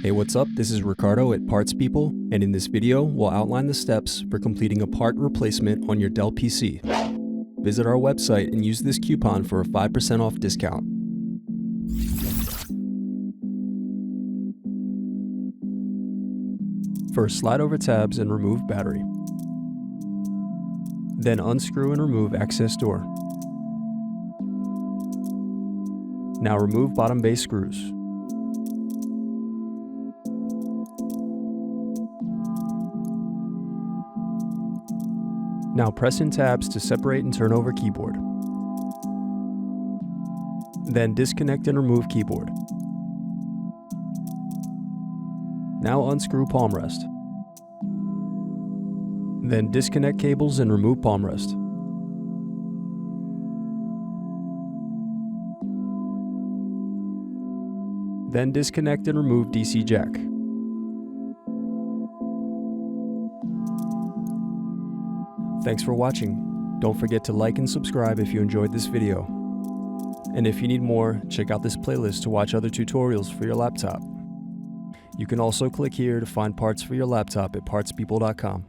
Hey, what's up? This is Ricardo at Parts People, and in this video, we'll outline the steps for completing a part replacement on your Dell PC. Visit our website and use this coupon for a 5% off discount. First, slide over tabs and remove battery. Then unscrew and remove access door. Now remove bottom base screws. Now press in tabs to separate and turn over keyboard. Then disconnect and remove keyboard. Now unscrew palm rest. Then disconnect cables and remove palm rest. Then disconnect and remove DC jack. Thanks for watching. Don't forget to like and subscribe if you enjoyed this video. And if you need more, check out this playlist to watch other tutorials for your laptop. You can also click here to find parts for your laptop at partspeople.com.